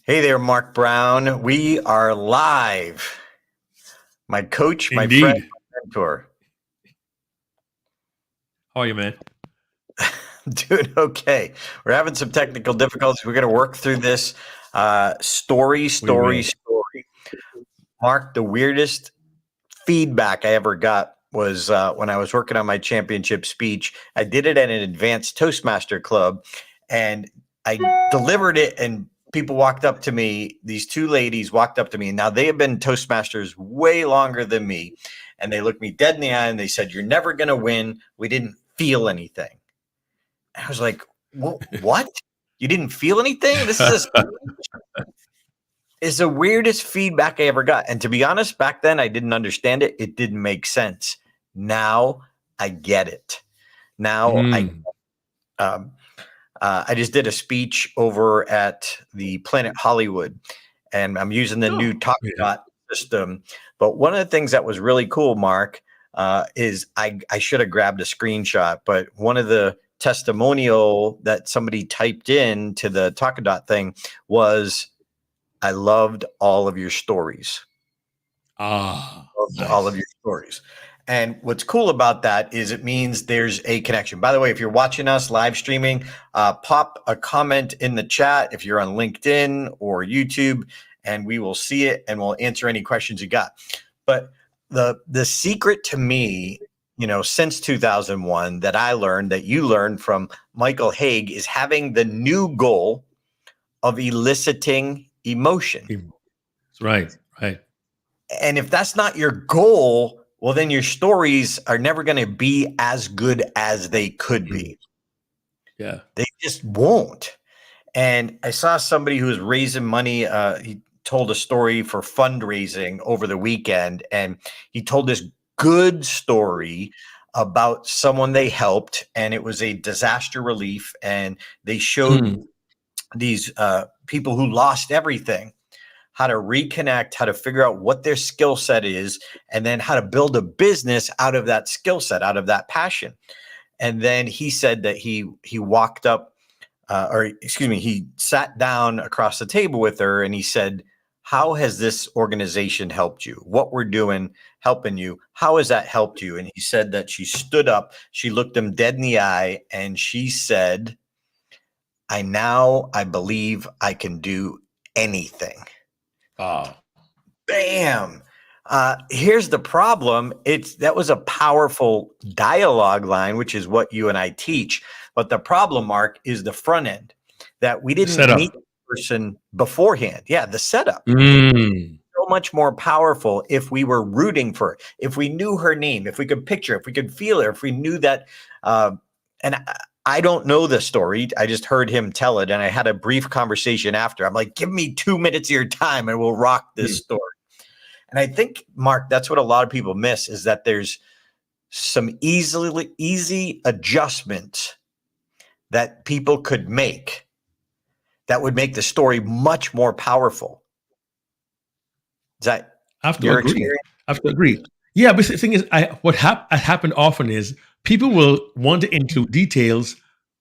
Hey there, Mark Brown. We are live. My coach, my friend, Indeed. my mentor. How are you, man? Doing okay. We're having some technical difficulties. We're going to work through this. Story, We story, will. story. Mark, the weirdest feedback I ever got was when I was working on my championship speech. I did it at an advanced Toastmaster club and I delivered it, and people walked up to me. These two ladies walked up to me. Now, they have been Toastmasters way longer than me. And they looked me dead in the eye and they said, "You're never going to win. We didn't feel anything." I was like, "What? You didn't feel anything? This is the weirdest feedback I ever got." And to be honest, back then I didn't understand it. It didn't make sense. Now I get it. Now Mm. um, I just did a speech over at the Planet Hollywood, and I'm using the new Oh, Talk yeah. Dot system. But one of the things that was really cool, Mark, is I should have grabbed a screenshot, but one of the testimonial that somebody typed in to the Talk Dot thing was, "I loved all of your stories." Loved all of Nice. your stories. And what's cool about that is it means there's a connection. By the way, if you're watching us live streaming, pop a comment in the chat if you're on LinkedIn or YouTube, and we will see it and we'll answer any questions you got. But the secret to me, since 2001 that I learned, that you learned from Michael Haig, is having the new goal of eliciting emotion. That's right. Right. And if that's not your goal, well, then your stories are never going to be as good as they could Mm. be. Yeah. They just won't. And I saw somebody who was raising money. He told a story for fundraising over the weekend, and he told this good story about someone they helped, and it was a disaster relief. And they showed Mm. these people who lost everything how to reconnect, how to figure out what their skill set is, and then how to build a business out of that skill set, out of that passion. And then he said that he walked up, or excuse me, he sat down across the table with her and he said, "How has this organization helped you? What we're doing helping you? How has that helped you?" And he said that she stood up, she looked him dead in the eye, and she said, I believe I can do anything." Ah. Bam. Here's the problem. That was a powerful dialogue line, which is what you and I teach. But the problem, Mark, is the front end, that we The didn't meet setup. the person beforehand. Yeah, the setup. Mm. So much more powerful if we were rooting for her, if we knew her name, if we could picture, if we could feel her, if we knew that. And I don't know the story. I just heard him tell it, and I had a brief conversation after. I'm like, "Give me 2 minutes of your time, and we'll rock this Mm. story." And I think, Mark, that's what a lot of people miss, is that there's some easy adjustments that people could make that would make the story much more powerful. Is that I have to your agree. experience? I have to agree. Yeah, but the thing is, what happened often is people will want to include details,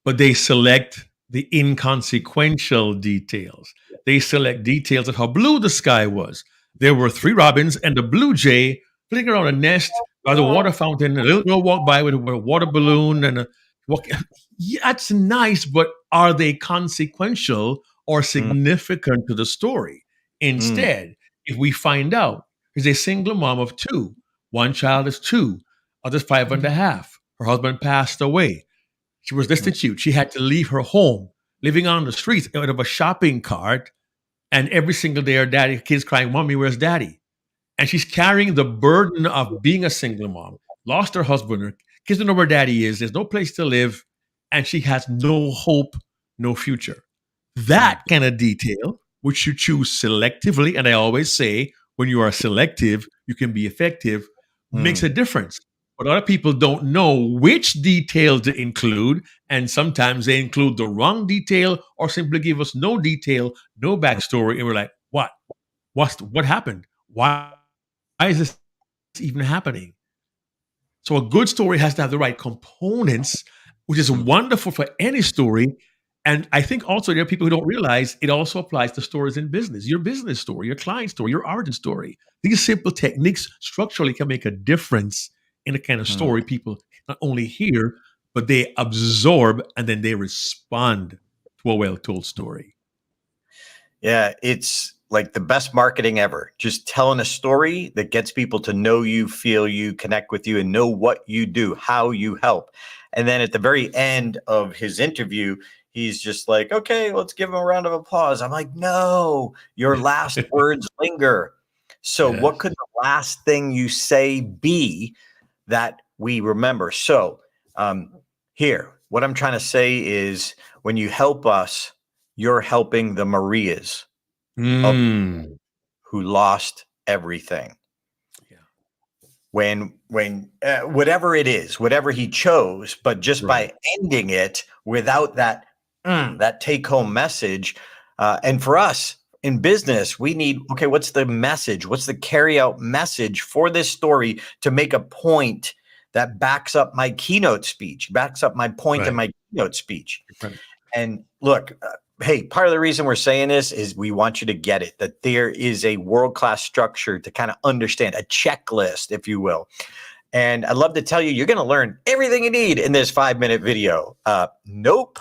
but they select the inconsequential details. They select details of how blue the sky was. There were three robins and a blue jay flitting around a nest by the water fountain. A little girl walked by with a water balloon and a walk. Yeah, that's nice, but are they consequential or Mm, significant to the story? mm, Instead, if we find out is a single mom of two. One child is two, other's five and a half. Her husband passed away. She was mm, destitute. She had to leave her home, living on the streets out of a shopping cart. And every single day, her daddy, kids crying, "Mommy, where's daddy?" And she's carrying the burden of being a single mom, lost her husband, her kids don't know where daddy is, there's no place to live, and she has no hope, no future. mm, That kind of detail, which you choose selectively, and I always say, when you are selective, you can be effective, makes mm. a difference. But other people don't know which detail to include, and sometimes they include the wrong detail or simply give us no detail, no backstory, and we're like, what? What happened? Why is this even happening? So a good story has to have the right components, which is Mm. wonderful for any story. And I think also there are people who don't realize it also applies to stories in business, your business story, your client story, your origin story. These simple techniques structurally can make a difference in the kind of Mm. story people not only hear, but they absorb and then they respond to a well told story. Yeah, it's like the best marketing ever. Just telling a story that gets people to know you, feel you, connect with you, and know what you do, how you help. And then at the very end of his interview, he's just like, okay, let's give him a round of applause. I'm like, no, your last words linger. So, what Yes. could the last thing you say be that we remember? So, here, what I'm trying to say is when you help us, you're helping the Marias of Mm. who lost everything. Yeah. When whatever it is, whatever he chose, but just Right. by ending it without that that take home message, and for us in business, we need, okay, what's the message? What's the carry out message for this story to make a point that backs up my keynote speech, backs up my point in Right. my keynote speech? Right. And look, hey, part of the reason we're saying this is we want you to get it, that there is a world-class structure to kind of understand, a checklist, if you will. And I'd love to tell you, you're going to learn everything you need in this 5-minute video. Nope.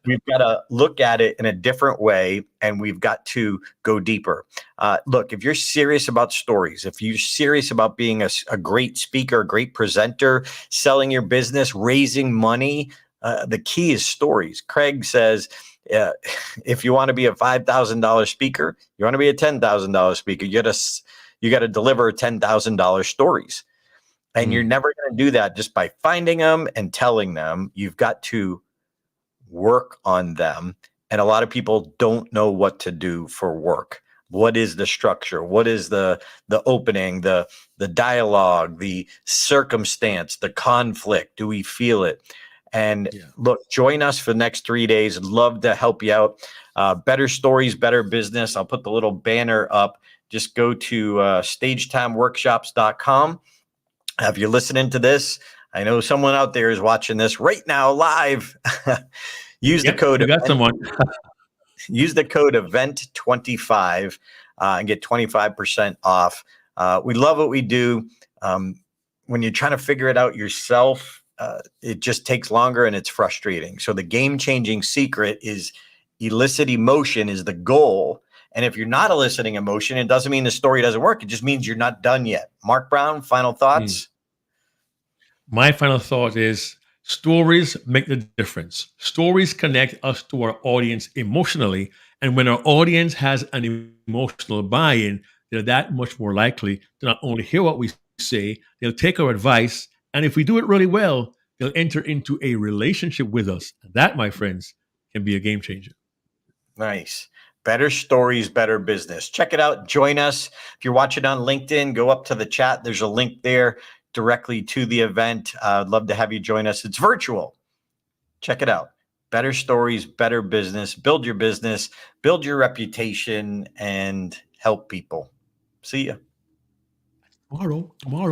We've got to look at it in a different way, and we've got to go deeper. Look, if you're serious about stories, if you're serious about being a great speaker, a great presenter, selling your business, raising money, the key is stories. Craig says, if you want to be a $5,000 speaker, you want to be a $10,000 speaker, you got to deliver $10,000 stories. And you're never going to do that just by finding them and telling them. You've got to work on them. And a lot of people don't know what to do for work. What is the structure? What is the opening, the dialogue, the circumstance, the conflict? Do we feel it? And look, join us for the next 3 days. Love to help you out. Better Stories, Better Business. I'll put the little banner up. Just go to stagetimeworkshops.com. If you're listening to this, I know someone out there is watching this right now live. Use the code. You got someone. Use the code EVENT25 and get 25% off. We love what we do. When you're trying to figure it out yourself, it just takes longer and it's frustrating. So the game-changing secret is elicit emotion is the goal. And if you're not eliciting emotion, it doesn't mean the story doesn't work. It just means you're not done yet. Mark Brown, final thoughts? My final thought is stories make the difference. Stories connect us to our audience emotionally. And when our audience has an emotional buy-in, they're that much more likely to not only hear what we say, they'll take our advice. And if we do it really well, they'll enter into a relationship with us. And that, my friends, can be a game changer. Nice. Better Stories, Better Business. Check it out. Join us. If you're watching on LinkedIn, go up to the chat. There's a link there directly to the event. I'd love to have you join us. It's virtual. Check it out. Better Stories, Better Business. Build your business, build your reputation, and help people. See ya. Tomorrow.